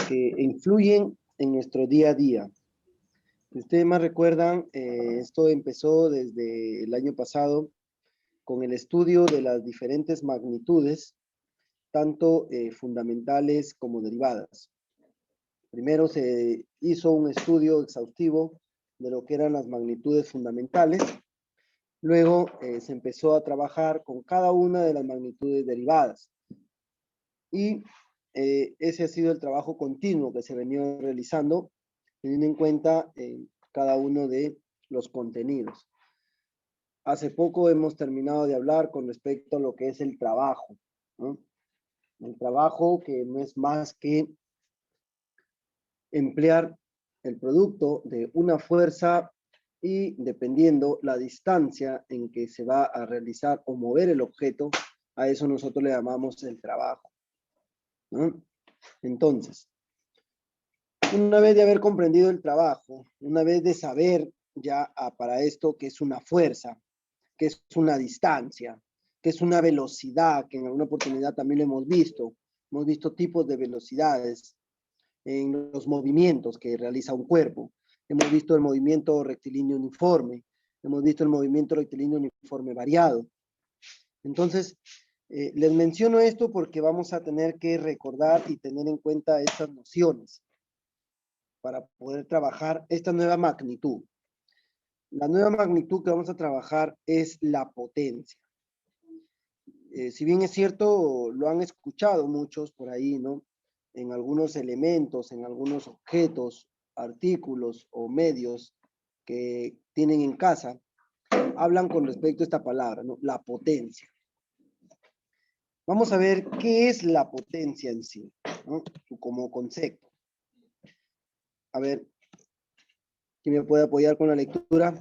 que influyen en nuestro día a día. Si ustedes más recuerdan, esto empezó desde el año pasado con el estudio de las diferentes magnitudes, tanto fundamentales como derivadas. Primero se hizo un estudio exhaustivo de lo que eran las magnitudes fundamentales. Luego se empezó a trabajar con cada una de las magnitudes derivadas. Y ese ha sido el trabajo continuo que se venía realizando, teniendo en cuenta cada uno de los contenidos. Hace poco hemos terminado de hablar con respecto a lo que es el trabajo, ¿no? El trabajo que no es más que emplear el producto de una fuerza y dependiendo la distancia en que se va a realizar o mover el objeto, a eso nosotros le llamamos el trabajo, ¿no? Entonces, una vez de haber comprendido el trabajo, una vez de saber ya para esto que es una fuerza, que es una distancia, que es una velocidad, que en alguna oportunidad también lo hemos visto tipos de velocidades en los movimientos que realiza un cuerpo, hemos visto el movimiento rectilíneo uniforme, hemos visto el movimiento rectilíneo uniforme variado. Entonces, les menciono esto porque vamos a tener que recordar y tener en cuenta estas nociones para poder trabajar esta nueva magnitud. La nueva magnitud que vamos a trabajar es la potencia. Si bien es cierto, lo han escuchado muchos por ahí, ¿no? En algunos elementos, en algunos objetos, artículos o medios que tienen en casa, hablan con respecto a esta palabra, ¿no? La potencia. Vamos a ver qué es la potencia en sí, ¿no? Como concepto. A ver, ¿quién me puede apoyar con la lectura?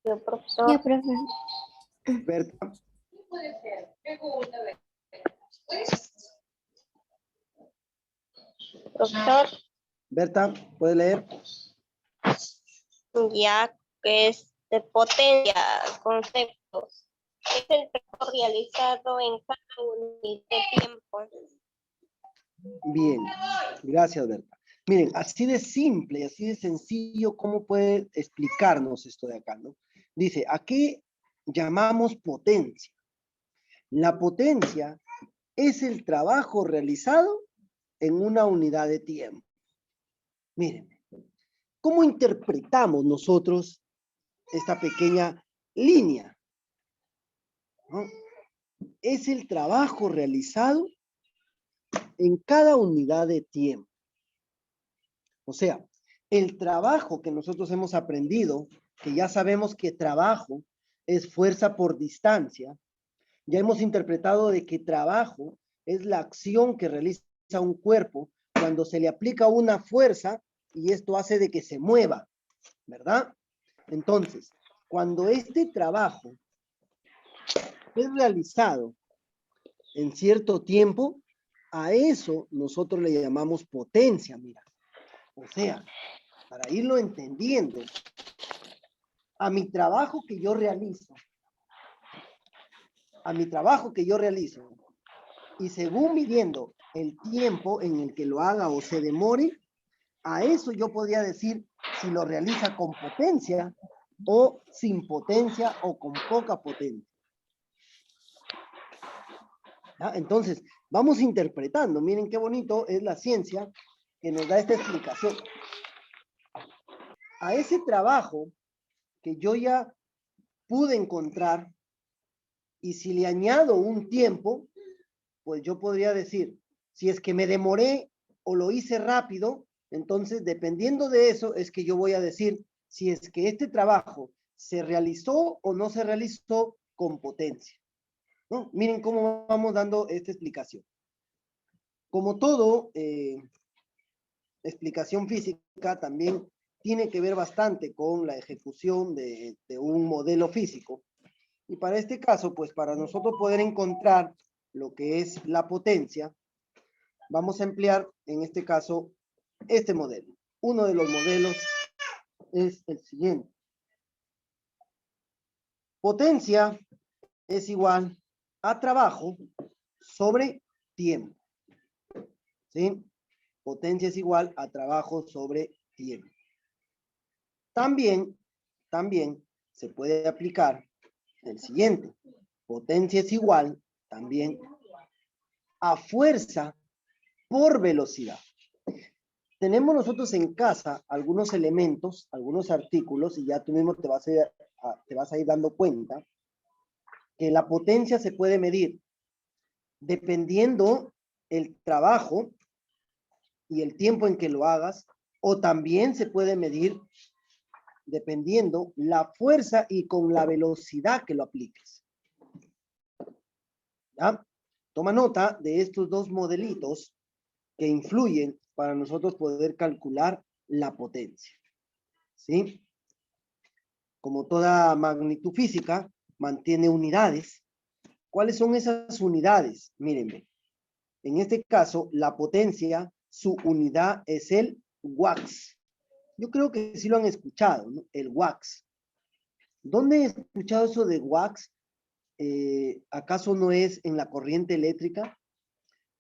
Yo, profesor. Ya, profe. Berta. Profesor, Berta, ¿puede leer? ya que es de potencia, conceptos. Es el trabajo realizado en cada unidad de tiempo. Bien, gracias, Berta. Miren, así de simple, así de sencillo, ¿cómo puede explicarnos esto de acá, no? Dice, ¿a qué llamamos potencia? La potencia es el trabajo realizado en una unidad de tiempo. Miren, ¿cómo interpretamos nosotros esta pequeña línea? ¿No? Es el trabajo realizado en cada unidad de tiempo. O sea, el trabajo que nosotros hemos aprendido, que ya sabemos que trabajo es fuerza por distancia, ya hemos interpretado de que trabajo es la acción que realiza un cuerpo cuando se le aplica una fuerza y esto hace de que se mueva, ¿verdad? Entonces, cuando este trabajo es realizado en cierto tiempo, a eso nosotros le llamamos potencia, mira. O sea, para irlo entendiendo, a mi trabajo que yo realizo, y según midiendo el tiempo en el que lo haga o se demore, a eso yo podría decir si lo realiza con potencia o sin potencia o con poca potencia. ¿Ya? Entonces, vamos interpretando. Miren qué bonito es la ciencia que nos da esta explicación. A ese trabajo que yo ya pude encontrar y si le añado un tiempo, pues yo podría decir, si es que me demoré o lo hice rápido, entonces dependiendo de eso es que yo voy a decir si es que este trabajo se realizó o no se realizó con potencia, ¿no? Miren cómo vamos dando esta explicación. Como todo, explicación física también tiene que ver bastante con la ejecución de un modelo físico. Y para este caso, pues para nosotros poder encontrar lo que es la potencia, vamos a emplear en este caso este modelo. Uno de los modelos es el siguiente. Potencia es igual a trabajo sobre tiempo. ¿Sí? Potencia es igual a trabajo sobre tiempo. También se puede aplicar el siguiente. Potencia es igual también a fuerza por velocidad. Tenemos nosotros en casa algunos elementos, algunos artículos, y ya tú mismo te vas a ir dando cuenta que la potencia se puede medir dependiendo el trabajo y el tiempo en que lo hagas, o también se puede medir dependiendo la fuerza y con la velocidad que lo apliques. ¿Ya? Toma nota de estos dos modelitos que influyen para nosotros poder calcular la potencia. ¿Sí? Como toda magnitud física, mantiene unidades. ¿Cuáles son esas unidades? Mírenme. En este caso, la potencia, su unidad es el watts. Yo creo que sí lo han escuchado, ¿no? El watts. ¿Dónde he escuchado eso de watts? ¿Acaso no es en la corriente eléctrica?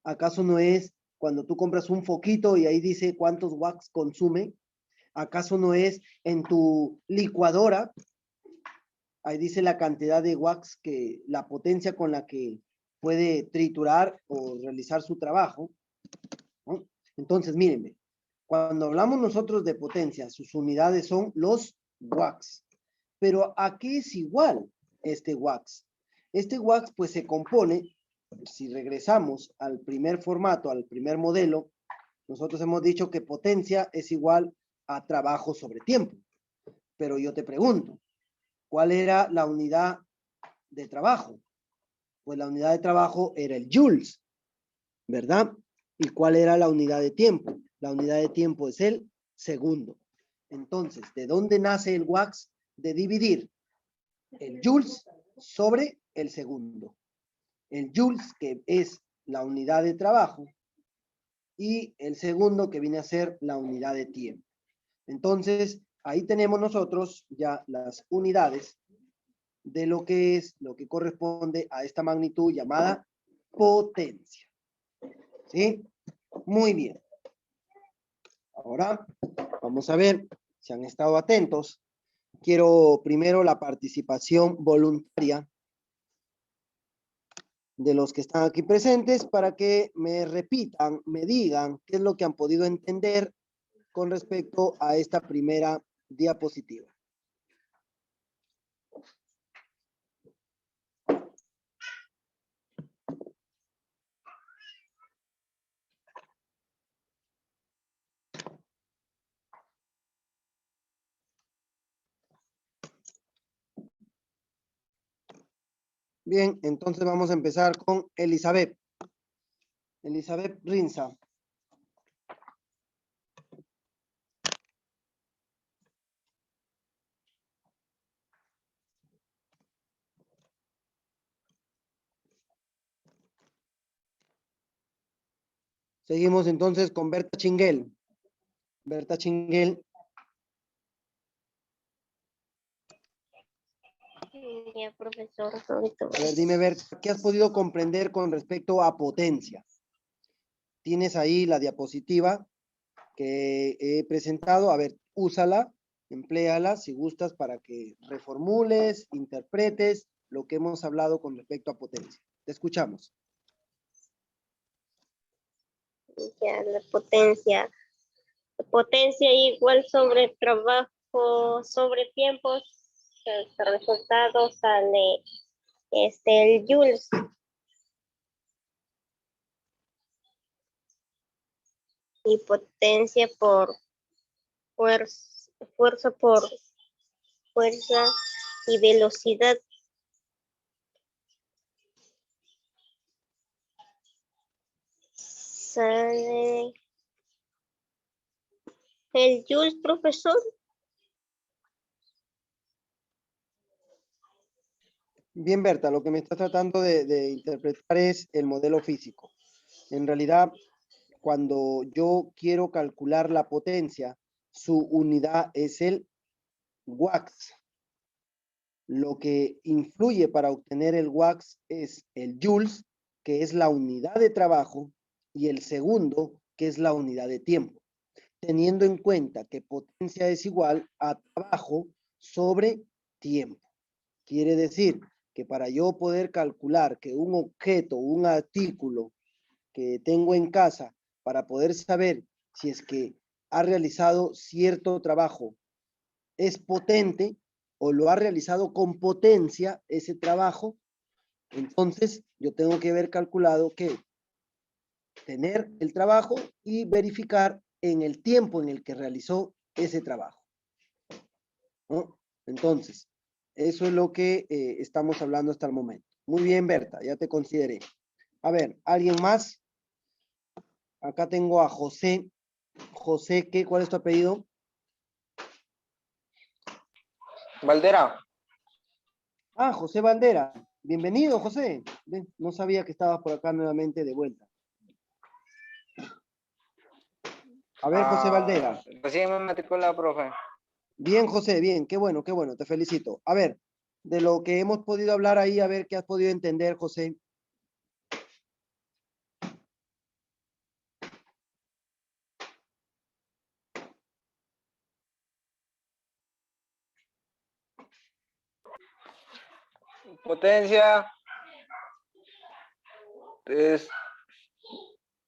¿Acaso no es cuando tú compras un foquito y ahí dice cuántos watts consume? ¿Acaso no es en tu licuadora? Ahí dice la cantidad de watts, que la potencia con la que puede triturar o realizar su trabajo, ¿no? Entonces, mírenme, cuando hablamos nosotros de potencia, sus unidades son los watts. Pero ¿a qué es igual este watts? Este watts pues se compone, si regresamos al primer formato, al primer modelo, nosotros hemos dicho que potencia es igual a trabajo sobre tiempo. Pero yo te pregunto, ¿cuál era la unidad de trabajo? Pues la unidad de trabajo era el joules, ¿verdad? ¿Y cuál era la unidad de tiempo? La unidad de tiempo es el segundo. Entonces, ¿de dónde nace el watts? De dividir el joules sobre el segundo. El joules, que es la unidad de trabajo, y el segundo, que viene a ser la unidad de tiempo. Entonces, ahí tenemos nosotros ya las unidades de lo que es, lo que corresponde a esta magnitud llamada potencia. ¿Sí? Muy bien. Ahora vamos a ver si han estado atentos. Quiero primero la participación voluntaria de los que están aquí presentes para que me repitan, me digan qué es lo que han podido entender con respecto a esta primera diapositiva. Bien, entonces vamos a empezar con Elizabeth. Elizabeth Rinza. Seguimos entonces con Berta Chinguel. Berta Chinguel. Ya, profesor. A ver, dime, Berta, ¿qué has podido comprender con respecto a potencia? Tienes ahí la diapositiva que he presentado. A ver, úsala, empléala si gustas para que reformules, interpretes lo que hemos hablado con respecto a potencia. Te escuchamos. Ya, la potencia. Potencia igual sobre trabajo, sobre tiempos. El resultado sale el joules. Y potencia por fuerza por fuerza y velocidad. Sale el joules, profesor. Bien, Berta, lo que me estás tratando de interpretar es el modelo físico. En realidad, cuando yo quiero calcular la potencia, su unidad es el watts. Lo que influye para obtener el watts es el joules que es la unidad de trabajo, y el segundo, que es la unidad de tiempo, teniendo en cuenta que potencia es igual a trabajo sobre tiempo. Quiere decir que para yo poder calcular que un objeto, un artículo que tengo en casa, para poder saber si es que ha realizado cierto trabajo, es potente o lo ha realizado con potencia ese trabajo, entonces yo tengo que haber calculado que tener el trabajo y verificar en el tiempo en el que realizó ese trabajo, ¿no? Entonces, eso es lo que estamos hablando hasta el momento. Muy bien, Berta, ya te consideré. A ver, ¿alguien más? Acá tengo a José. José, ¿qué? ¿Cuál es tu apellido? Valdera. Ah, José Bandera. Bienvenido, José. Ven, no sabía que estabas por acá nuevamente de vuelta. A ver, José Valdera. Recién me matriculé, profe. Bien, José, bien. Qué bueno, te felicito. A ver, de lo que hemos podido hablar ahí, a ver qué has podido entender, José. Potencia es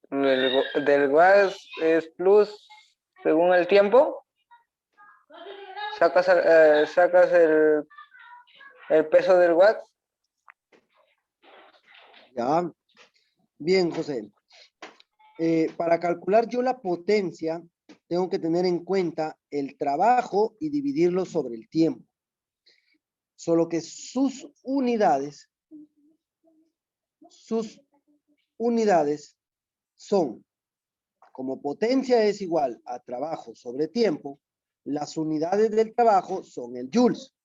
del gas es plus según el tiempo. Sacas el peso del watt. Ya. Bien, José. Para calcular yo la potencia, tengo que tener en cuenta el trabajo y dividirlo sobre el tiempo. Solo que sus unidades son, como potencia es igual a trabajo sobre tiempo, las unidades del trabajo son el joules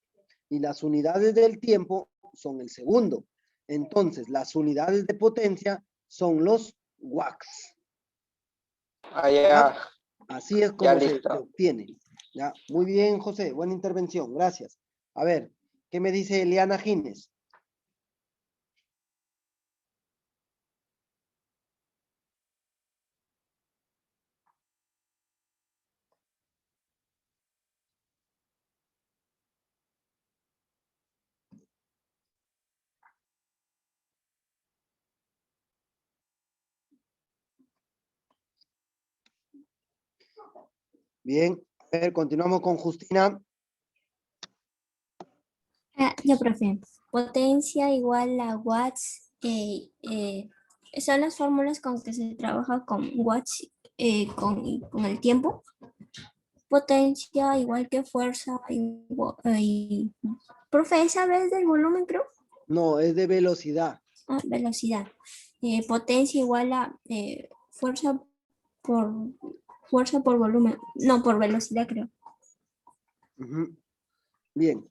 y las unidades del tiempo son el segundo. Entonces, las unidades de potencia son los watts. Ya, Así es ya como se listo. obtiene. ¿Ya? Muy bien, José, buena intervención, gracias. A ver, ¿qué me dice Eliana Gines? Bien, a ver, continuamos con Justina. Ya, profe. Potencia igual a watts. Son las fórmulas con que se trabaja con watts con el tiempo. Potencia igual que fuerza. Profe, ¿esa vez del volumen, creo? No, es de velocidad. Ah, velocidad. Potencia igual a fuerza por volumen. No, por velocidad, creo. Ujú. Bien.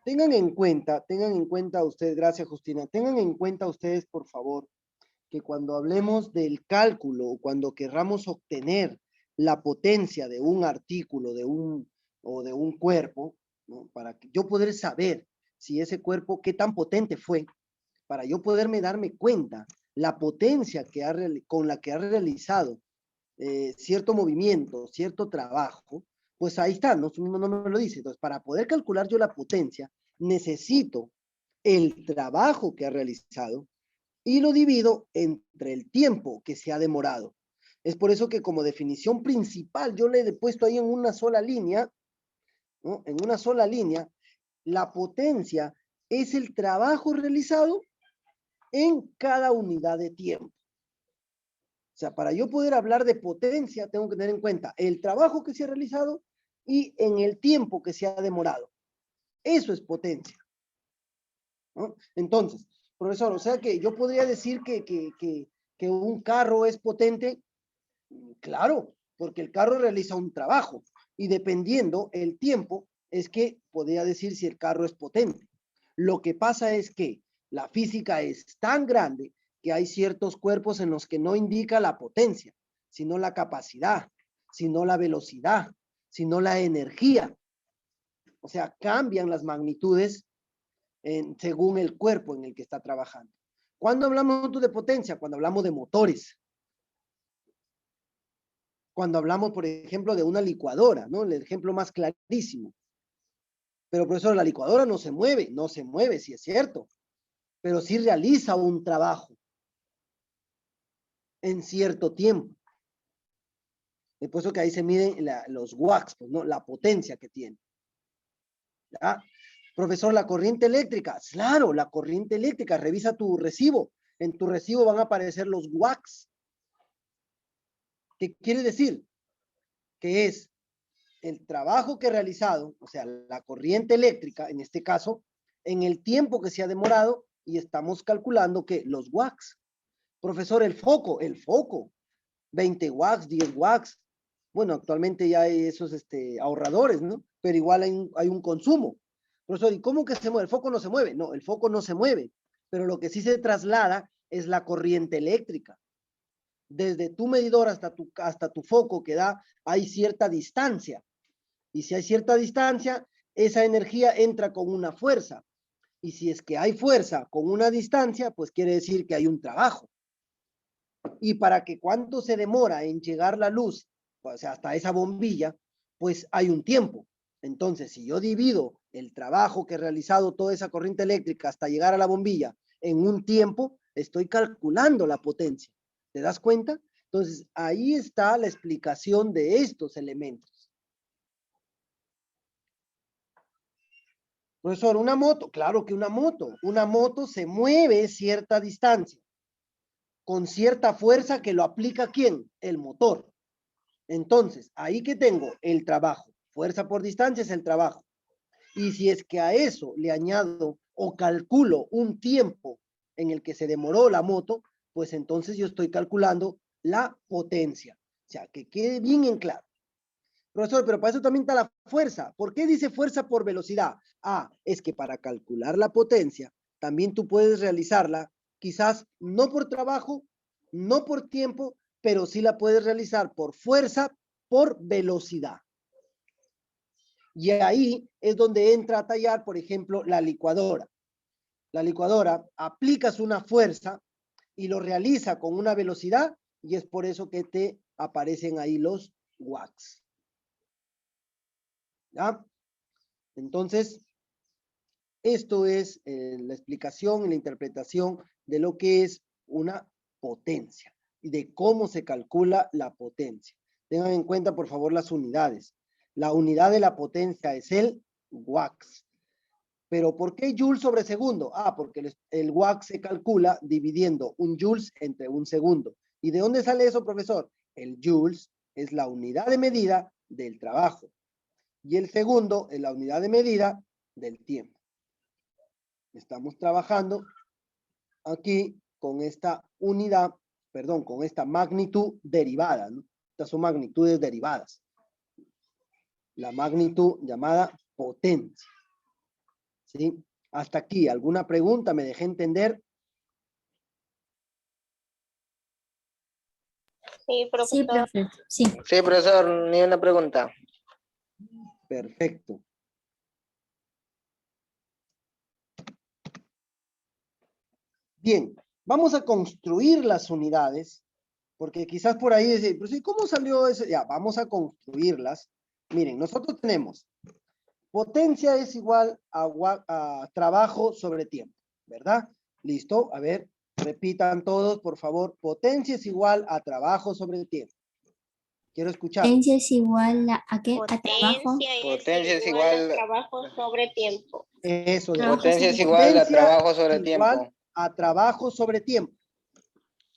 Tengan en cuenta ustedes, gracias Justina, tengan en cuenta ustedes, por favor, que cuando hablemos del cálculo o cuando querramos obtener la potencia de un artículo, o de un cuerpo, ¿no? Para que yo poder saber si ese cuerpo, qué tan potente fue, para yo poderme darme cuenta la potencia con la que ha realizado cierto movimiento, cierto trabajo, pues ahí está, no me lo dice. Entonces, para poder calcular yo la potencia, necesito el trabajo que ha realizado y lo divido entre el tiempo que se ha demorado. Es por eso que como definición principal yo le he puesto ahí en una sola línea, ¿no? En una sola línea, la potencia es el trabajo realizado en cada unidad de tiempo. O sea, para yo poder hablar de potencia, tengo que tener en cuenta el trabajo que se ha realizado y en el tiempo que se ha demorado. Eso es potencia, ¿no? Entonces, profesor, o sea que yo podría decir que un carro es potente. Claro, porque el carro realiza un trabajo y dependiendo el tiempo es que podría decir si el carro es potente. Lo que pasa es que la física es tan grande que hay ciertos cuerpos en los que no indica la potencia, sino la capacidad, sino la velocidad, sino la energía. O sea, cambian las magnitudes según el cuerpo en el que está trabajando. ¿Cuándo hablamos de potencia? Cuando hablamos de motores. Cuando hablamos, por ejemplo, de una licuadora, ¿no? El ejemplo más clarísimo. Pero, profesor, la licuadora no se mueve, sí es cierto, pero sí realiza un trabajo en cierto tiempo. Es por eso que ahí se miden los watts, pues, ¿no? La potencia que tiene. ¿Ya? Profesor, la corriente eléctrica. Claro, la corriente eléctrica. Revisa tu recibo. En tu recibo van a aparecer los watts. ¿Qué quiere decir? Que es el trabajo que he realizado, o sea, la corriente eléctrica, en este caso, en el tiempo que se ha demorado, y estamos calculando que los watts. Profesor, el foco, 20 watts, 10 watts. Bueno, actualmente ya hay esos ahorradores, ¿no? Pero igual hay un consumo. Profesor, ¿y cómo que se mueve? ¿El foco no se mueve? No, el foco no se mueve, pero lo que sí se traslada es la corriente eléctrica. Desde tu medidor hasta tu foco que da, hay cierta distancia. Y si hay cierta distancia, esa energía entra con una fuerza. Y si es que hay fuerza con una distancia, pues quiere decir que hay un trabajo. Y para que cuánto se demora en llegar la luz, o sea, hasta esa bombilla, pues hay un tiempo. Entonces, si yo divido el trabajo que he realizado toda esa corriente eléctrica hasta llegar a la bombilla en un tiempo, estoy calculando la potencia. ¿Te das cuenta? Entonces, ahí está la explicación de estos elementos. Profesor, una moto, claro que una moto se mueve cierta distancia con cierta fuerza que lo aplica ¿quién? El motor. Entonces, ahí que tengo el trabajo. Fuerza por distancia es el trabajo. Y si es que a eso le añado o calculo un tiempo en el que se demoró la moto, pues entonces yo estoy calculando la potencia. O sea, que quede bien en claro. Profesor, pero para eso también está la fuerza. ¿Por qué dice fuerza por velocidad? Ah, es que para calcular la potencia, también tú puedes realizarla, quizás no por trabajo, no por tiempo, pero sí la puedes realizar por fuerza, por velocidad. Y ahí es donde entra a tallar, por ejemplo, la licuadora. La licuadora aplicas una fuerza y lo realiza con una velocidad y es por eso que te aparecen ahí los watts. ¿Ya? Entonces, esto es la explicación y la interpretación de lo que es una potencia y de cómo se calcula la potencia. Tengan en cuenta, por favor, las unidades. La unidad de la potencia es el watts. ¿Pero por qué joules sobre segundo? Ah, porque el watts se calcula dividiendo un joules entre un segundo. ¿Y de dónde sale eso, profesor? El joules es la unidad de medida del trabajo. Y el segundo es la unidad de medida del tiempo. Estamos trabajando aquí con esta unidad, perdón, con esta magnitud derivada, ¿no? Estas son magnitudes derivadas. La magnitud llamada potencia. ¿Sí? Hasta aquí, ¿alguna pregunta? ¿Me dejé entender? Sí, Sí, profesor. profe. Sí. Sí, profesor, ni una pregunta. Perfecto. Bien, vamos a construir las unidades, porque quizás por ahí decir, pero sí, ¿cómo salió eso? Ya, vamos a construirlas. Miren, nosotros tenemos potencia es igual a trabajo sobre tiempo, ¿verdad? ¿Listo? A ver, repitan todos, por favor. Potencia es igual a trabajo sobre tiempo. Quiero escuchar. Potencia es igual ¿a qué? A trabajo. Potencia es igual a igual- trabajo sobre tiempo. Eso de Trabajo Potencia es sobre igual a potencia trabajo sobre igual tiempo. a trabajo sobre tiempo.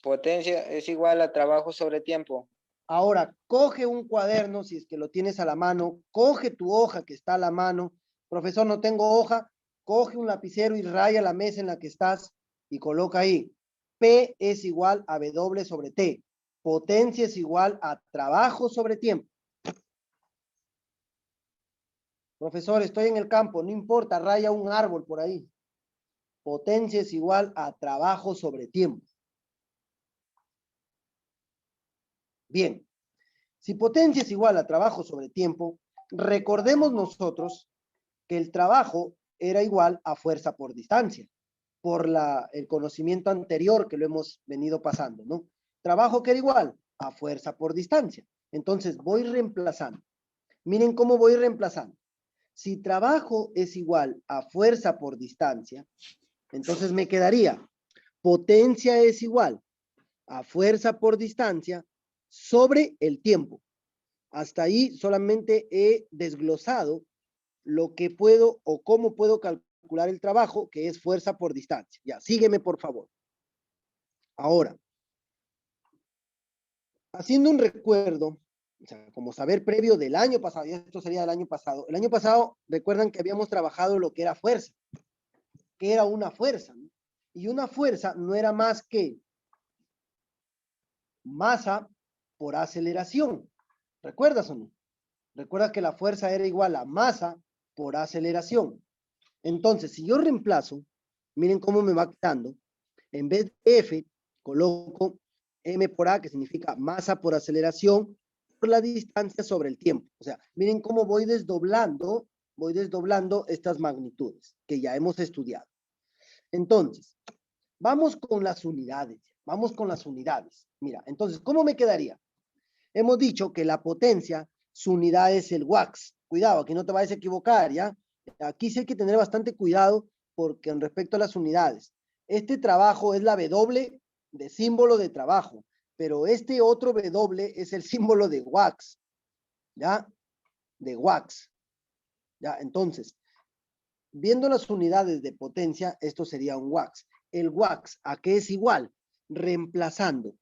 Potencia es igual a trabajo sobre tiempo. Ahora, coge un cuaderno, si es que lo tienes a la mano, coge tu hoja que está a la mano. Profesor, no tengo hoja, coge un lapicero y raya la mesa en la que estás y coloca ahí. P es igual a W sobre T. Potencia es igual a trabajo sobre tiempo. Profesor, estoy en el campo, no importa, raya un árbol por ahí. Potencia es igual a trabajo sobre tiempo. Bien, si potencia es igual a trabajo sobre tiempo, recordemos nosotros que el trabajo era igual a fuerza por distancia. por el conocimiento anterior que lo hemos venido pasando, ¿no? Trabajo que era igual a fuerza por distancia. Entonces voy reemplazando. Miren cómo voy reemplazando. Si trabajo es igual a fuerza por distancia, entonces me quedaría potencia es igual a fuerza por distancia sobre el tiempo. Hasta ahí solamente he desglosado lo que puedo o cómo puedo calcular el trabajo, que es fuerza por distancia. Ya, sígueme por favor. Ahora, haciendo un recuerdo, o sea, como saber previo del año pasado, y esto sería del año pasado. El año pasado, recuerdan que habíamos trabajado lo que era fuerza, que era una fuerza, ¿no? Y una fuerza no era más que masa por aceleración. ¿Recuerdas o no? Recuerda que la fuerza era igual a masa por aceleración. Entonces, si yo reemplazo, miren cómo me va quedando. En vez de F, coloco M por A, que significa masa por aceleración, por la distancia sobre el tiempo. O sea, miren cómo voy desdoblando estas magnitudes que ya hemos estudiado. Entonces, vamos con las unidades. Vamos con las unidades. Mira, entonces, ¿cómo me quedaría? Hemos dicho que la potencia, su unidad es el watts. Cuidado, aquí no te vayas a equivocar, ¿ya? Aquí sí hay que tener bastante cuidado porque en respecto a las unidades. Este trabajo es la W de símbolo de trabajo, pero este otro W es el símbolo de watts, ¿ya? De watts, ¿ya? Entonces, viendo las unidades de potencia, esto sería un watts. El watts, ¿a qué es igual? Reemplazando.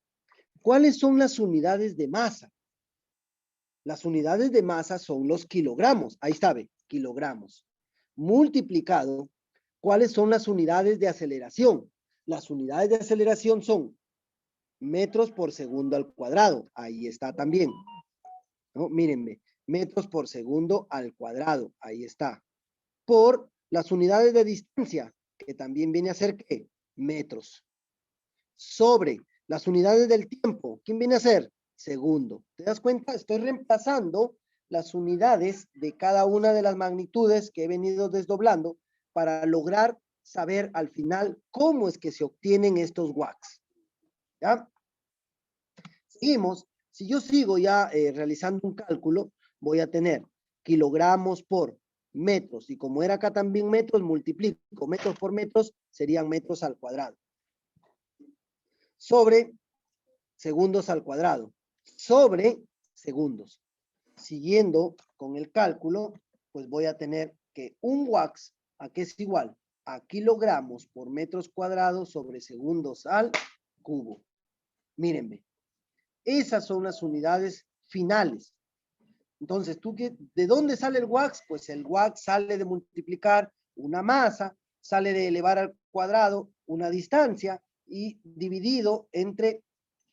¿Cuáles son las unidades de masa? Las unidades de masa son los kilogramos. Ahí está, ve, kilogramos. Multiplicado, ¿cuáles son las unidades de aceleración? Las unidades de aceleración son metros por segundo al cuadrado. Ahí está también. ¿No? Mírenme, metros por segundo al cuadrado. Ahí está. Por las unidades de distancia, que también viene a ser, ¿qué? Metros. Sobre las unidades del tiempo, ¿quién viene a ser? Segundo. ¿Te das cuenta? Estoy reemplazando las unidades de cada una de las magnitudes que he venido desdoblando para lograr saber al final cómo es que se obtienen estos watts. ¿Ya? Seguimos. Si yo sigo ya realizando un cálculo, voy a tener kilogramos por metros. Y como era acá también metros, multiplico metros por metros, serían metros al cuadrado. Sobre segundos al cuadrado. Sobre segundos. Siguiendo con el cálculo, pues voy a tener que un watts, ¿a qué es igual? A kilogramos por metros cuadrados sobre segundos al cubo. Mírenme. Esas son las unidades finales. Entonces, ¿de dónde sale el watts? Pues el watts sale de multiplicar una masa, sale de elevar al cuadrado una distancia y dividido entre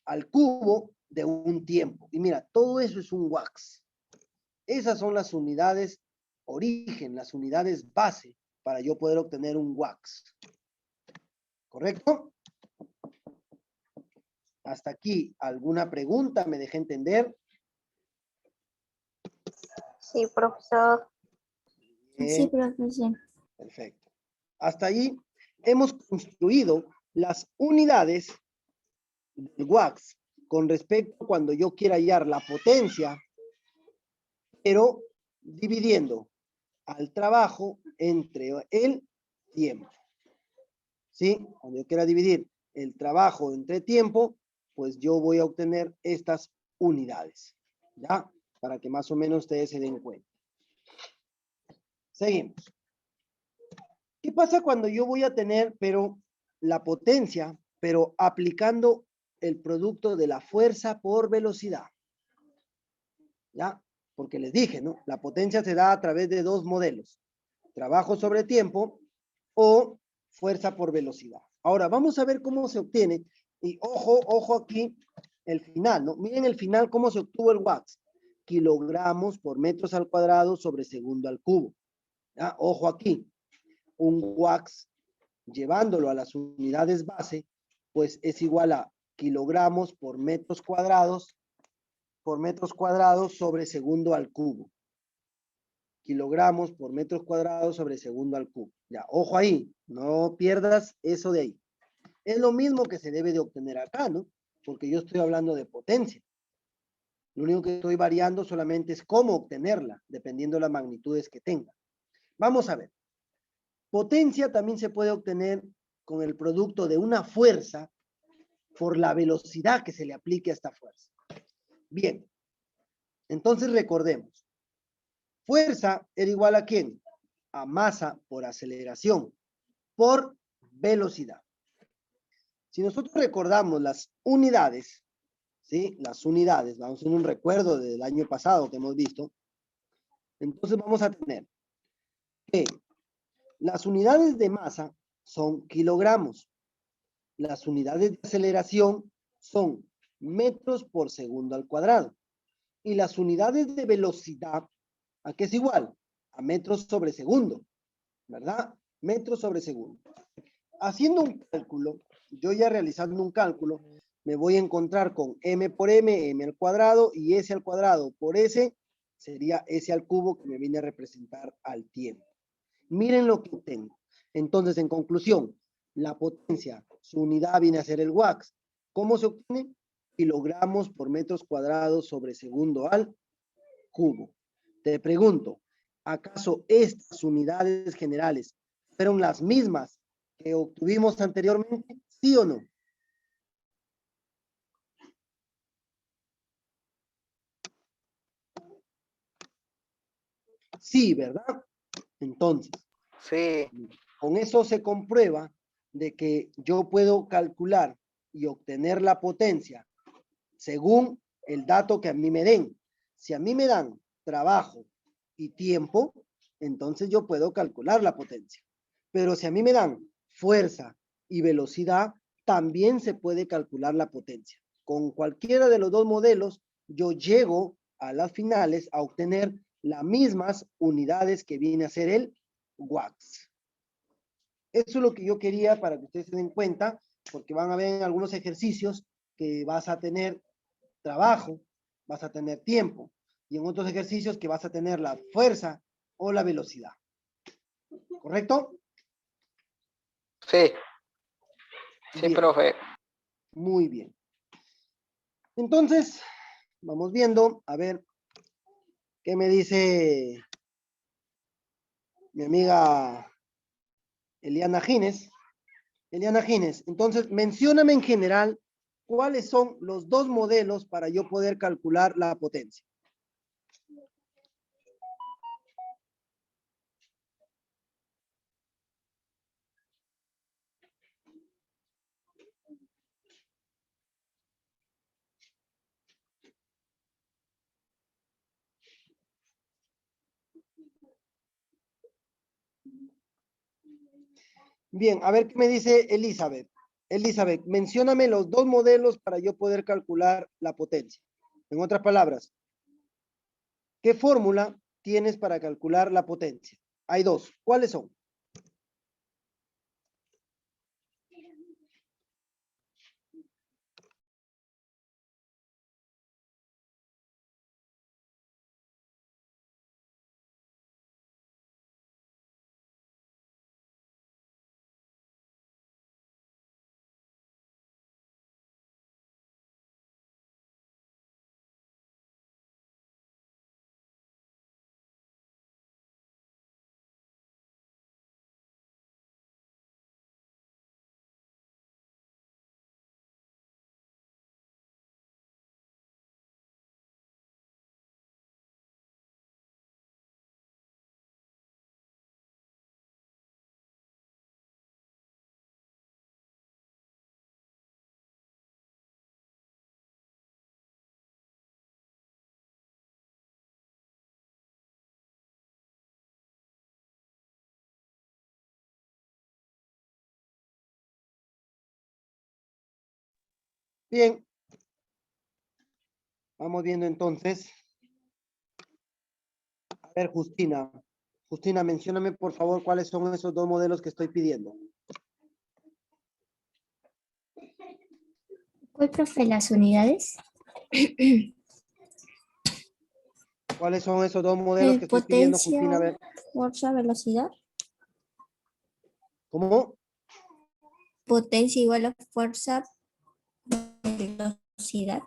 al cubo de un tiempo. Y mira, todo eso es un watts. Esas son las unidades origen, las unidades base para yo poder obtener un watts. ¿Correcto? Hasta aquí, ¿alguna pregunta? ¿Me dejé entender? Sí, profesor. Bien, Sí, profesor. perfecto. Hasta ahí hemos construido las unidades del watts con respecto a cuando yo quiera hallar la potencia, pero dividiendo al trabajo entre el tiempo. ¿Sí? Cuando yo quiera dividir el trabajo entre tiempo, pues yo voy a obtener estas unidades. ¿Ya? Para que más o menos ustedes se den cuenta. Seguimos. ¿Qué pasa cuando yo voy a tener, pero la potencia, pero aplicando el producto de la fuerza por velocidad? ¿Ya? Porque les dije, ¿no? La potencia se da a través de dos modelos. Trabajo sobre tiempo o fuerza por velocidad. Ahora, vamos a ver cómo se obtiene. Y ojo, ojo aquí, el final, ¿no? Miren el final, cómo se obtuvo el watts. Kilogramos por metros al cuadrado sobre segundo al cubo. ¿Ya? Ojo aquí. Un watts, llevándolo a las unidades base, pues es igual a kilogramos por metros cuadrados sobre segundo al cubo. Kilogramos por metros cuadrados sobre segundo al cubo. Ya, ojo ahí, no pierdas eso de ahí. Es lo mismo que se debe de obtener acá, ¿no? Porque yo estoy hablando de potencia. Lo único que estoy variando solamente es cómo obtenerla, dependiendo de las magnitudes que tenga. Vamos a ver. Potencia también se puede obtener con el producto de una fuerza por la velocidad que se le aplique a esta fuerza. Bien, entonces recordemos. Fuerza era igual a ¿quién? A masa por aceleración, por velocidad. Si nosotros recordamos las unidades, ¿sí? Las unidades, vamos a hacer un recuerdo del año pasado que hemos visto, entonces vamos a tener que las unidades de masa son kilogramos, las unidades de aceleración son metros por segundo al cuadrado, y las unidades de velocidad, ¿a qué es igual? A metros sobre segundo, ¿verdad? Metros sobre segundo. Haciendo un cálculo, yo ya realizando un cálculo, me voy a encontrar con m por m, m al cuadrado, y s al cuadrado por s, sería s al cubo, que me viene a representar al tiempo. Miren lo que tengo. Entonces, en conclusión, la potencia, su unidad viene a ser el watts. ¿Cómo se obtiene? Kilogramos por metros cuadrados sobre segundo al cubo. Te pregunto, ¿acaso estas unidades generales fueron las mismas que obtuvimos anteriormente? ¿Sí o no? Sí, ¿verdad? Entonces, Sí, con eso se comprueba de que yo puedo calcular y obtener la potencia según el dato que a mí me den. Si a mí me dan trabajo y tiempo, entonces yo puedo calcular la potencia. Pero si a mí me dan fuerza y velocidad, también se puede calcular la potencia. Con cualquiera de los dos modelos, yo llego a las finales a obtener las mismas unidades que viene a ser el watts. Eso es lo que yo quería para que ustedes se den cuenta, porque van a ver en algunos ejercicios que vas a tener trabajo, vas a tener tiempo, y en otros ejercicios que vas a tener la fuerza o la velocidad. ¿Correcto? sí, sí, Bien, profe. muy bien. Entonces, vamos viendo, a ver, ¿qué me dice mi amiga Eliana Gines? Eliana Gines, entonces, mencióname en general cuáles son los dos modelos para yo poder calcular la potencia. Bien, a ver qué me dice Elizabeth. Elizabeth, mencióname los dos modelos para yo poder calcular la potencia. En otras palabras, ¿qué fórmula tienes para calcular la potencia? Hay dos. ¿Cuáles son? Bien. Vamos viendo entonces. A ver, Justina. Justina, mencióname por favor cuáles son esos dos modelos que estoy pidiendo. ¿Cuál, profe? Las unidades. ¿Cuáles son esos dos modelos que estoy pidiendo, Justina? A Potencia, ver. fuerza, velocidad. ¿Cómo? Potencia igual a fuerza por velocidad.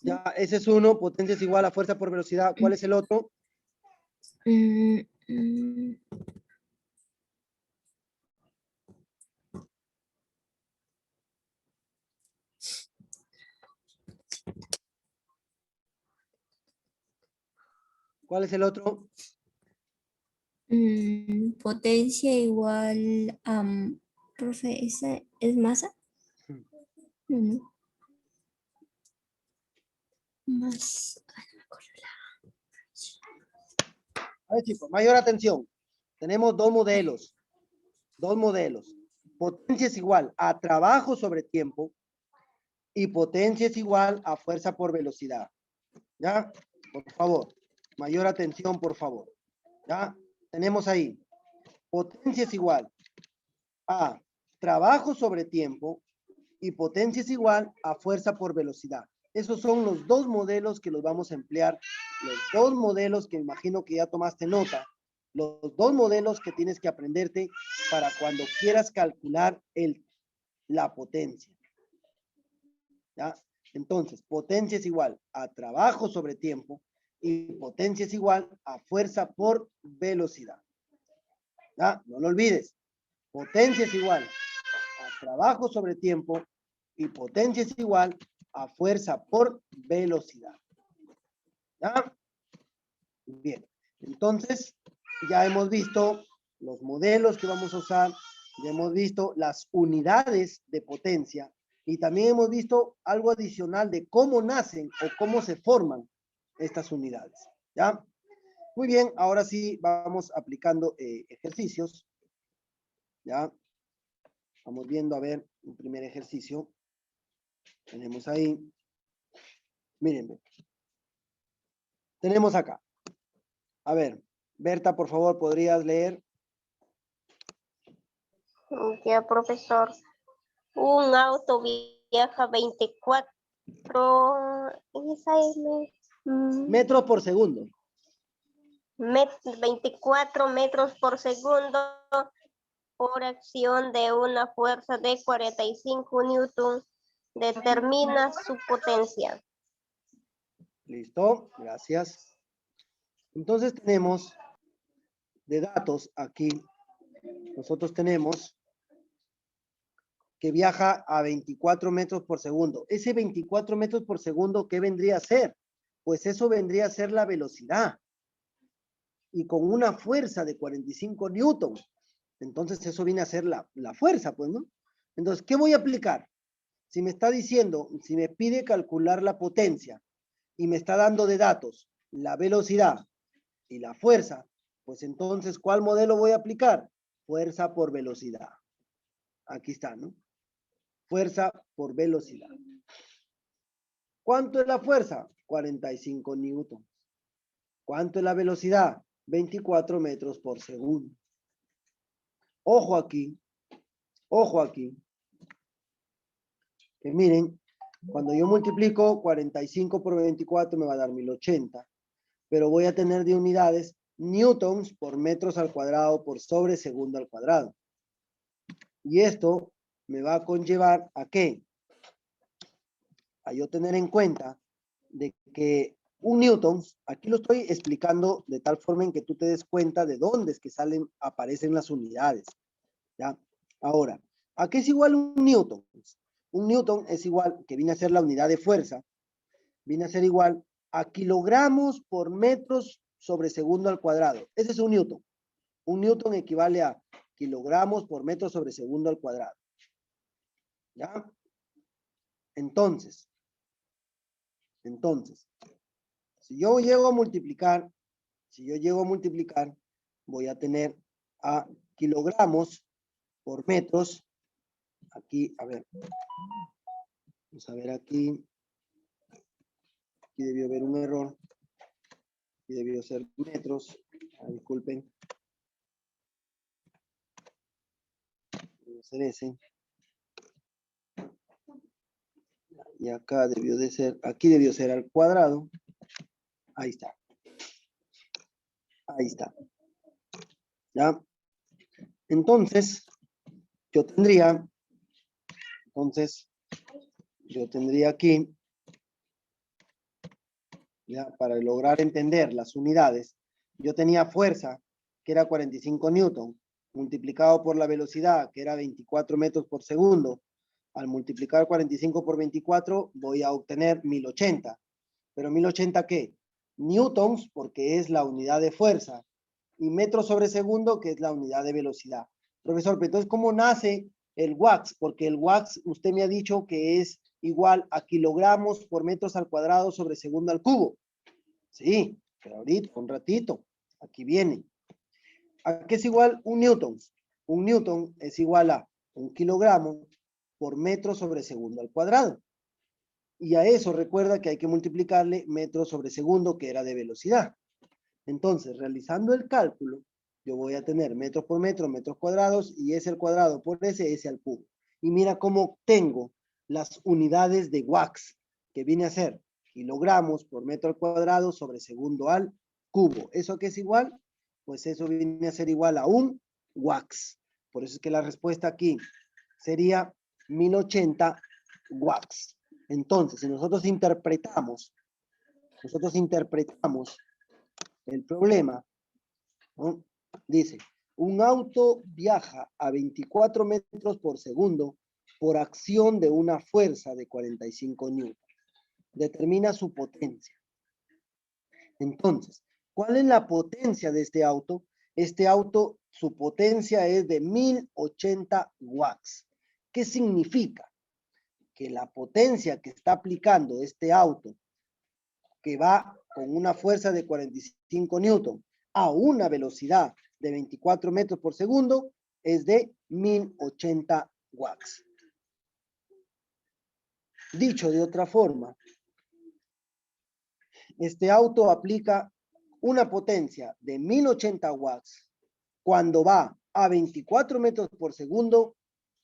Ya, ese es uno, potencia es igual a fuerza por velocidad. ¿Cuál es el otro? Mm, mm, ¿Cuál es el otro? Potencia igual a, profe, ¿esa es masa? No. Más. A ver, chicos, mayor atención. Tenemos dos modelos. Dos modelos. Potencia es igual a trabajo sobre tiempo y potencia es igual a fuerza por velocidad. ¿Ya? Por favor. Mayor atención, por favor. ¿Ya? Tenemos ahí. Potencia es igual a trabajo sobre tiempo y potencia es igual a fuerza por velocidad. Esos son los dos modelos que los vamos a emplear. Los dos modelos que imagino que ya tomaste nota. Los dos modelos que tienes que aprenderte para cuando quieras calcular la potencia. ¿Ya? Entonces, potencia es igual a trabajo sobre tiempo y potencia es igual a fuerza por velocidad. ¿Ya? No lo olvides. Potencia es igual a trabajo sobre tiempo y potencia es igual a fuerza por velocidad. ¿Ya? Bien. Entonces, ya hemos visto los modelos que vamos a usar, ya hemos visto las unidades de potencia y también hemos visto algo adicional de cómo nacen o cómo se forman estas unidades. ¿Ya? Muy bien, ahora sí vamos aplicando ejercicios. ¿Ya? Vamos viendo, a ver, un primer ejercicio. Tenemos ahí. Miren. Tenemos acá. A ver, Berta, por favor, ¿podrías leer? Ya, profesor. Un auto viaja 24. Esa es, Metros por segundo. 24 metros por segundo por acción de una fuerza de 45 newton. Determina su potencia. Listo, gracias. Entonces tenemos de datos aquí, nosotros tenemos que viaja a 24 metros por segundo. Ese 24 metros por segundo, ¿qué vendría a ser? Pues eso vendría a ser la velocidad. Y con una fuerza de 45 newtons. Entonces eso viene a ser la fuerza, pues, ¿no? Entonces, ¿qué voy a aplicar? Si me está diciendo, si me pide calcular la potencia y me está dando de datos la velocidad y la fuerza, pues entonces, ¿cuál modelo voy a aplicar? Fuerza por velocidad. Aquí está, ¿no? Fuerza por velocidad. ¿Cuánto es la fuerza? 45 newtons. ¿Cuánto es la velocidad? 24 metros por segundo. Ojo aquí, que miren, cuando yo multiplico 45 por 24 me va a dar 1080, pero voy a tener de unidades newtons por metros al cuadrado por sobre segundo al cuadrado. Y esto me va a conllevar ¿a qué? A yo tener en cuenta de que un newton, aquí lo estoy explicando de tal forma en que tú te des cuenta de dónde es que aparecen las unidades. ¿Ya? Ahora, ¿a qué es igual un newton? Un newton es igual, que viene a ser la unidad de fuerza, viene a ser igual a kilogramos por metros sobre segundo al cuadrado. Ese es un newton. Un newton equivale a kilogramos por metro sobre segundo al cuadrado. ¿Ya? Entonces, si yo llego a multiplicar, voy a tener a kilogramos por metros. Aquí, a ver. Vamos a ver aquí. Aquí debió haber un error. Aquí debió ser metros. Disculpen. Debió ser ese. Y acá debió de ser, aquí debió ser al cuadrado. Ahí está. Ahí está. ¿Ya? Entonces, yo tendría aquí, ya, para lograr entender las unidades, yo tenía fuerza, que era 45 newton, multiplicado por la velocidad, que era 24 metros por segundo. Al multiplicar 45 por 24, voy a obtener 1080. ¿Pero 1080 qué? Newtons, porque es la unidad de fuerza, y metros sobre segundo, que es la unidad de velocidad. Profesor, pero entonces, ¿cómo nace el watts? Porque el watts, usted me ha dicho que es igual a kilogramos por metros al cuadrado sobre segundo al cubo. Sí, pero ahorita, un ratito, aquí viene. ¿A qué es igual un newton? Un newton es igual a 1 kilogramo por metro sobre segundo al cuadrado. Y a eso recuerda que hay que multiplicarle metros sobre segundo, que era de velocidad. Entonces, realizando el cálculo, yo voy a tener metros por metro, metros cuadrados, y S al cuadrado por S al cubo. Y mira cómo obtengo las unidades de watts, que viene a ser kilogramos por metro al cuadrado sobre segundo al cubo. ¿Eso qué es igual? Pues eso viene a ser igual a un watts. Por eso es que la respuesta aquí sería 1080 watts. Entonces, si nosotros interpretamos el problema, ¿no? Dice, un auto viaja a 24 metros por segundo por acción de una fuerza de 45 newton. Determina su potencia. Entonces, ¿cuál es la potencia de este auto? Este auto, su potencia es de 1080 watts. ¿Qué significa? Que la potencia que está aplicando este auto, que va con una fuerza de 45 newton a una velocidad de 24 metros por segundo, es de 1080 watts. Dicho de otra forma, este auto aplica una potencia de 1080 watts cuando va a 24 metros por segundo,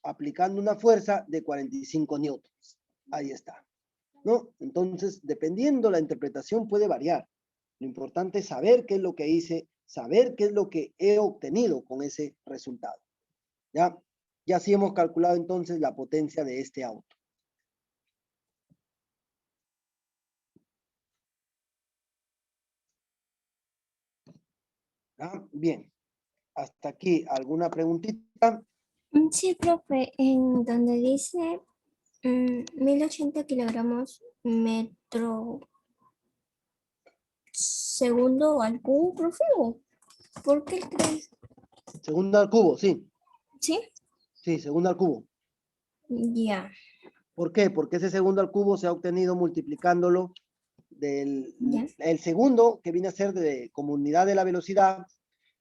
aplicando una fuerza de 45 newtons. Ahí está, ¿no? Entonces, dependiendo la interpretación puede variar. Lo importante es saber qué es lo que hice, saber qué es lo que he obtenido con ese resultado. ¿Ya? Ya sí hemos calculado entonces la potencia de este auto. ¿Ya? Bien. Hasta aquí, ¿alguna preguntita? Sí, profe, en donde dice 1080 kilogramos metro segundo al cubo, profe, ¿o ¿por qué crees? Segundo al cubo, sí. Sí, Sí, segundo al cubo. ya, ¿Por qué? Porque ese segundo al cubo se ha obtenido multiplicándolo del ya. el segundo, que viene a ser como unidad de la velocidad,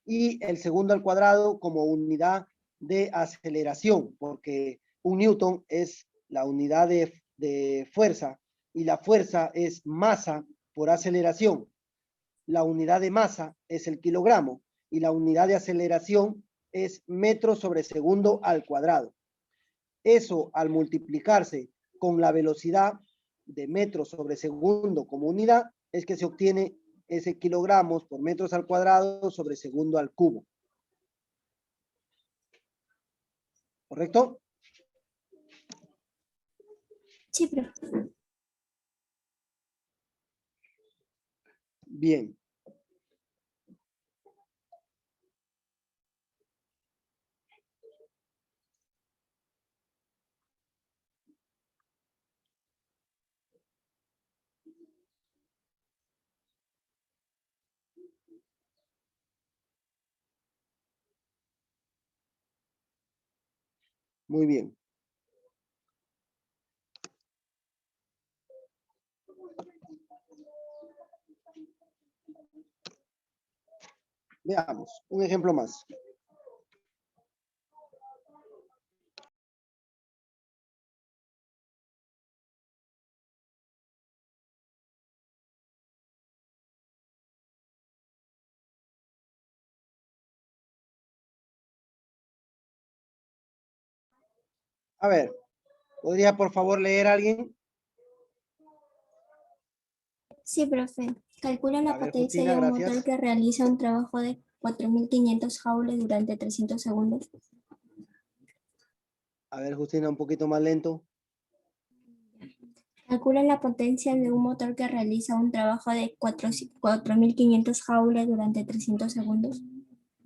y el segundo al cuadrado como unidad de aceleración, porque un newton es la unidad de fuerza, y la fuerza es masa por aceleración. La unidad de masa es el kilogramo, y la unidad de aceleración es metro sobre segundo al cuadrado. Eso, al multiplicarse con la velocidad de metros sobre segundo como unidad, es que se obtiene ese kilogramos por metros al cuadrado sobre segundo al cubo. ¿Correcto? Sí, profe. Bien. Muy bien. Veamos, un ejemplo más. A ver, ¿podría por favor leer a alguien? Sí, profe. Calcula A la ver, potencia Justina, de un motor gracias. que realiza un trabajo de 4.500 joules durante 300 segundos. A ver, Justina, un poquito más lento. Calcula la potencia de un motor que realiza un trabajo de 4.500 joules durante 300 segundos.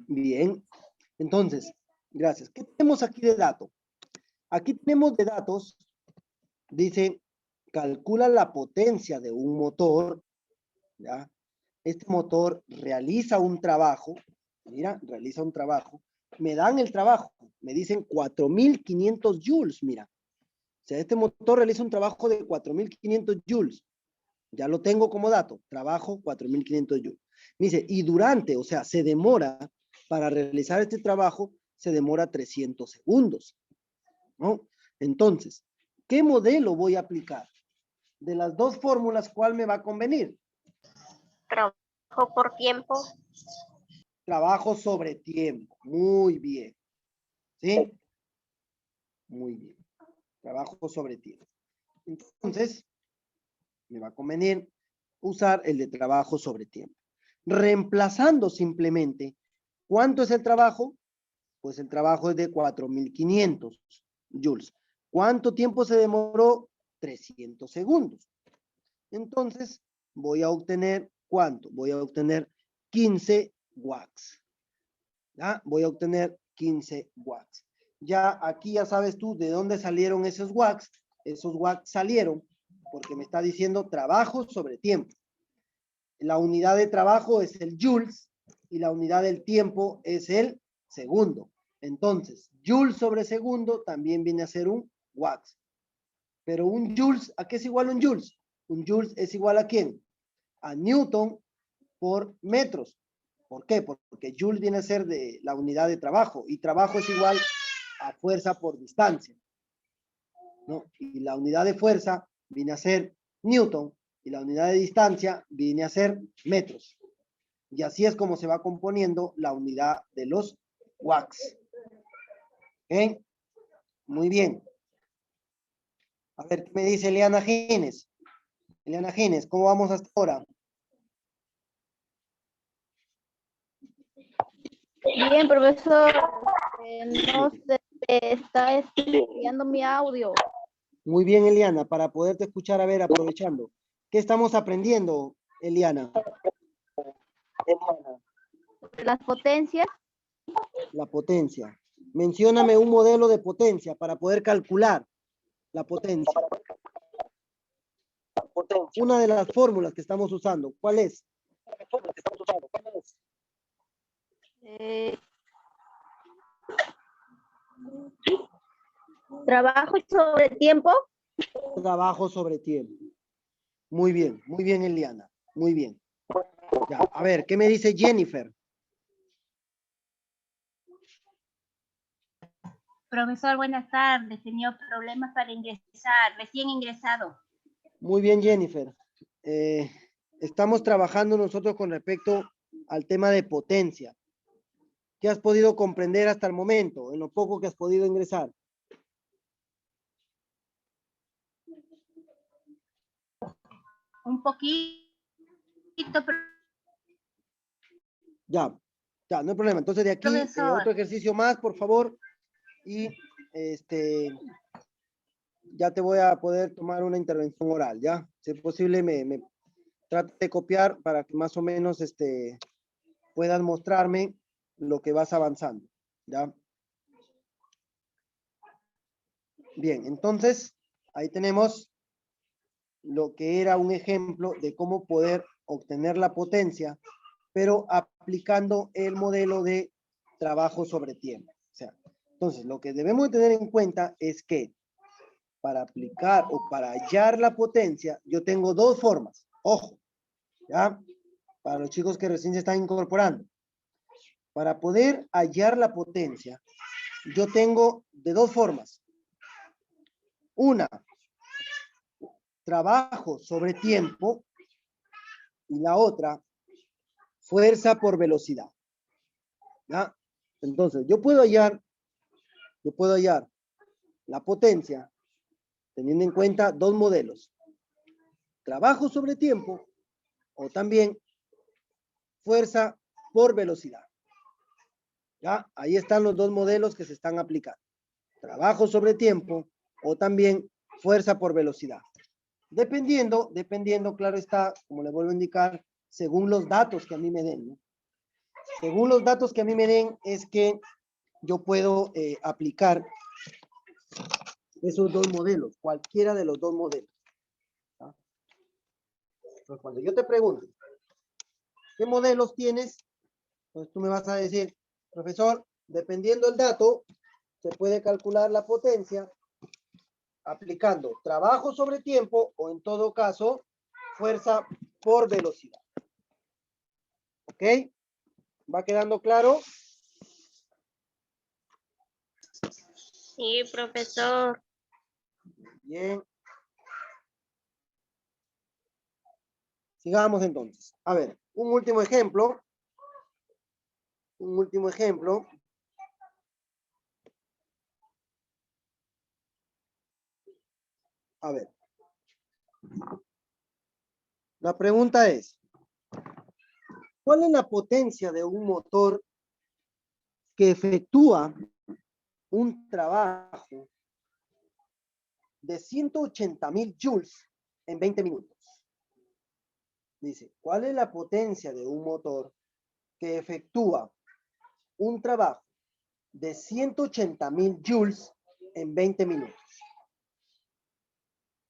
Bien. Entonces, gracias. ¿Qué tenemos aquí de dato? Aquí tenemos de datos, dice, calcula la potencia de un motor, ¿ya? Este motor realiza un trabajo, mira, realiza un trabajo, me dan el trabajo, me dicen 4.500 joules, mira. O sea, este motor realiza un trabajo de 4.500 joules. Ya lo tengo como dato, trabajo 4.500 joules. Me dice, y durante, o sea, se demora, para realizar este trabajo, se demora 300 segundos, ¿no? Entonces, ¿qué modelo voy a aplicar? De las dos fórmulas, ¿cuál me va a convenir? Trabajo por tiempo. Trabajo sobre tiempo. Muy bien. ¿Sí? Muy bien. Trabajo sobre tiempo. Entonces, me va a convenir usar el de trabajo sobre tiempo. Reemplazando simplemente, ¿cuánto es el trabajo? Pues el trabajo es de 4.500 joules. ¿Cuánto tiempo se demoró? 300 segundos. Entonces, voy a obtener, ¿cuánto? Voy a obtener 15 watts. ¿Ya? Voy a obtener 15 watts. Ya aquí ya sabes tú de dónde salieron esos watts. Esos watts salieron porque me está diciendo trabajo sobre tiempo. La unidad de trabajo es el joules y la unidad del tiempo es el segundo. Entonces, joules sobre segundo también viene a ser un watts. Pero un joules, ¿a qué es igual un joules? Un joules es igual a ¿quién? A newton por metros. ¿Por qué? Porque joule viene a ser de la unidad de trabajo y trabajo es igual a fuerza por distancia, ¿no? Y la unidad de fuerza viene a ser newton y la unidad de distancia viene a ser metros. Y así es como se va componiendo la unidad de los watts. ¿Ok? Muy bien. A ver, ¿qué me dice Eliana Gines? Eliana Gines, ¿cómo vamos hasta ahora? Bien, profesor. No se está estudiando mi audio. Muy bien, Eliana, para poderte escuchar, a ver, aprovechando. ¿Qué estamos aprendiendo, Eliana? Las potencias. La potencia. Mencióname un modelo de potencia para poder calcular la potencia. Una de las fórmulas que estamos usando, ¿cuál es? Trabajo sobre tiempo. Trabajo sobre tiempo. Muy bien, Eliana. Muy bien. Ya, a ver, ¿qué me dice Jennifer? Profesor, buenas tardes. Tenía problemas para ingresar, recién ingresado. Muy bien, Jennifer. Estamos trabajando nosotros con respecto al tema de potencia. ¿Qué has podido comprender hasta el momento, en lo poco que has podido ingresar? Un poquito, Ya, no hay problema. Entonces de aquí, profesor. otro ejercicio más, por favor. Y ya te voy a poder tomar una intervención oral, ¿ya? Si es posible, me trata de copiar para que más o menos puedas mostrarme lo que vas avanzando, ¿ya? Bien, entonces, ahí tenemos lo que era un ejemplo de cómo poder obtener la potencia, pero aplicando el modelo de trabajo sobre tiempo. O sea, entonces, lo que debemos tener en cuenta es que para aplicar o para hallar la potencia, yo tengo dos formas. Ojo, ¿ya? Para los chicos que recién se están incorporando. Para poder hallar la potencia, yo tengo de dos formas. Una, trabajo sobre tiempo, y la otra, fuerza por velocidad. ¿Ya? Entonces, yo puedo hallar la potencia teniendo en cuenta dos modelos. Trabajo sobre tiempo o también fuerza por velocidad. ¿Ya? Ahí están los dos modelos que se están aplicando. Trabajo sobre tiempo o también fuerza por velocidad. Dependiendo, claro está, como le vuelvo a indicar, según los datos que a mí me den, ¿no? Según los datos que a mí me den es que yo puedo aplicar esos dos modelos, cualquiera de los dos modelos. ¿Ah? Entonces, cuando yo te pregunte, ¿qué modelos tienes? Pues tú me vas a decir, profesor, dependiendo del dato, se puede calcular la potencia aplicando trabajo sobre tiempo o en todo caso, fuerza por velocidad. ¿Ok? ¿Va quedando claro? Sí, profesor. Bien. Sigamos entonces. A ver, un último ejemplo. Un último ejemplo. A ver. La pregunta es, ¿cuál es la potencia de un motor que efectúa un trabajo de 180,000 joules en 20 minutos? Dice, ¿cuál es la potencia de un motor que efectúa un trabajo de 180,000 joules en 20 minutos?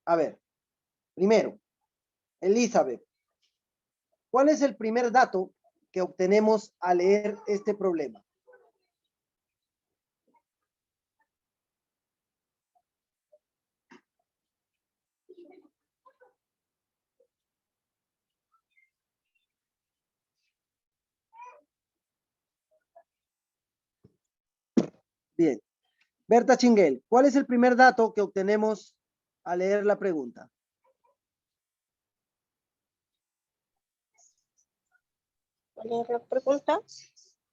A ver, primero, Elizabeth, ¿cuál es el primer dato que obtenemos al leer este problema? Bien. Berta Chinguel, ¿cuál es el primer dato que obtenemos al leer la pregunta? ¿Cuál es la pregunta?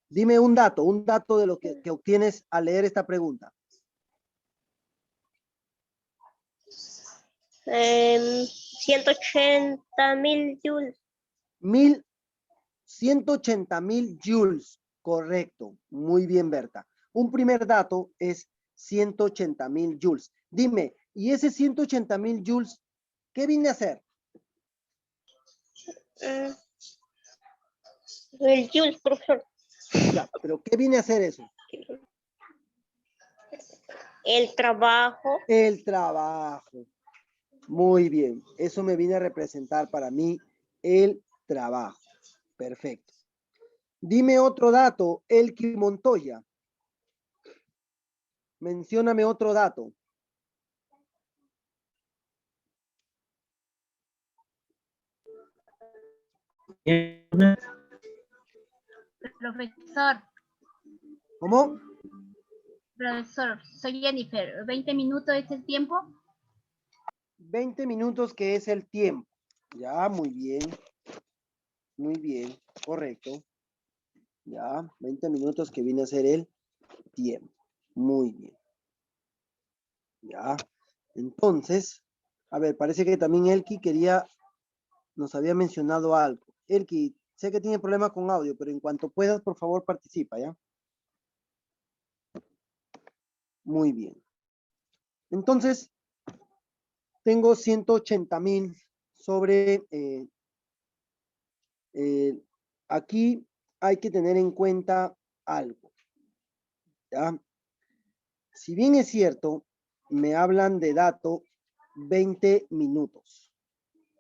Dime un dato de lo que obtienes al leer esta pregunta. 180,000 joules. 180,000 joules. Correcto. Muy bien, Berta. Un primer dato es 180,000 joules. Dime, ¿y ese 180,000 joules qué viene a hacer? El joules, profesor. Ya, pero ¿qué viene a hacer eso? El trabajo. El trabajo. Muy bien. Eso me viene a representar para mí el trabajo. Perfecto. Dime otro dato, Elki Montoya. Mencióname otro dato. Profesor, ¿Cómo? profesor, soy Jennifer. ¿20 minutos es el tiempo? 20 minutos que es el tiempo. Ya, muy bien. Muy bien, correcto. Ya, 20 minutos que viene a ser el tiempo. Muy bien. Ya. Entonces, a ver, parece que también Elki nos había mencionado algo. Elki, sé que tiene problemas con audio, pero en cuanto puedas, por favor, participa, ¿ya? Muy bien. Entonces, tengo 180,000 sobre... aquí hay que tener en cuenta algo, ¿ya? Si bien es cierto, me hablan de dato 20 minutos,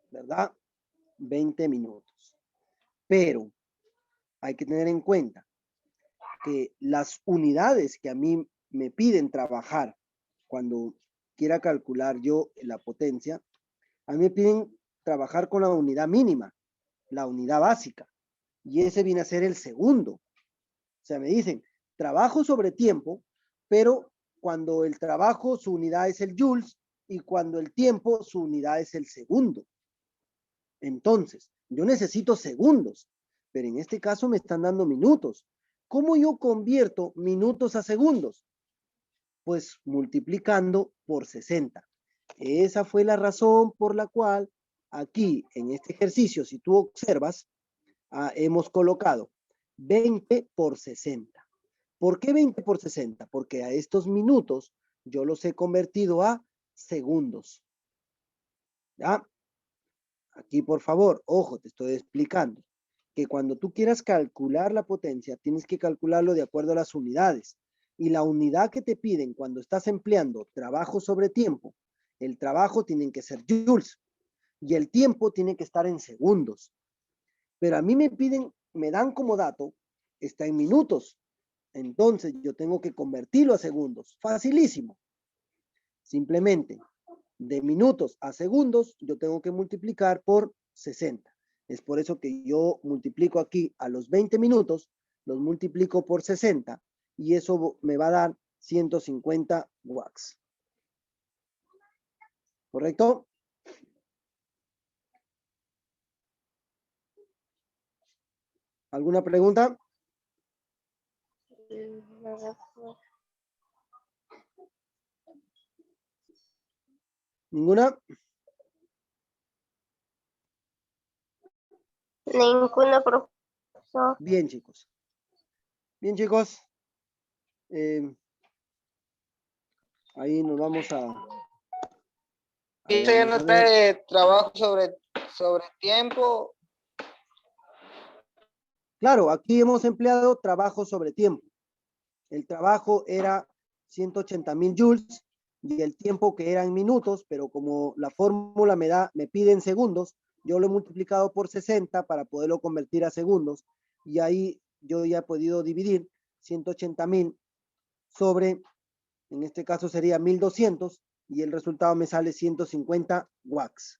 ¿verdad? 20 minutos. Pero hay que tener en cuenta que las unidades que a mí me piden trabajar cuando quiera calcular yo la potencia, a mí me piden trabajar con la unidad mínima, la unidad básica, y ese viene a ser el segundo. O sea, me dicen, trabajo sobre tiempo, pero cuando el trabajo, su unidad es el joules, y cuando el tiempo, su unidad es el segundo. Entonces, yo necesito segundos, pero en este caso me están dando minutos. ¿Cómo yo convierto minutos a segundos? Pues multiplicando por 60. Esa fue la razón por la cual aquí en este ejercicio, si tú observas, hemos colocado 20 por 60. ¿Por qué 20 por 60? Porque a estos minutos yo los he convertido a segundos. ¿Ya? Aquí, por favor, ojo, te estoy explicando que cuando tú quieras calcular la potencia, tienes que calcularlo de acuerdo a las unidades. Y la unidad que te piden cuando estás empleando trabajo sobre tiempo, el trabajo tiene que ser joules y el tiempo tiene que estar en segundos. Pero a mí me piden, me dan como dato, está en minutos. Entonces yo tengo que convertirlo a segundos. Facilísimo. Simplemente de minutos a segundos yo tengo que multiplicar por 60. Es por eso que yo multiplico aquí a los 20 minutos, los multiplico por 60 y eso me va a dar 150 watts. ¿Correcto? ¿Alguna pregunta? ¿Ninguna? Ninguna, profesor. Bien, chicos. Bien, chicos. Ahí nos vamos a Eso ya no a está ver. de trabajo sobre tiempo. Claro, aquí hemos empleado trabajo sobre tiempo. El trabajo era 180.000 joules y el tiempo que era en minutos, pero como la fórmula me pide en segundos, yo lo he multiplicado por 60 para poderlo convertir a segundos y ahí yo ya he podido dividir 180.000 sobre, en este caso sería 1200 y el resultado me sale 150 watts.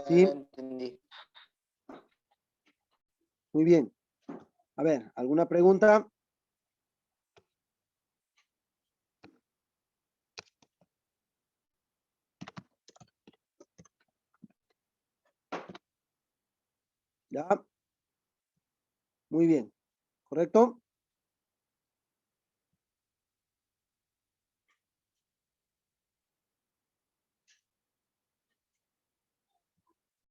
¿Sí? Entendí. Muy bien. A ver, ¿alguna pregunta? ¿Ya? Muy bien. ¿Correcto?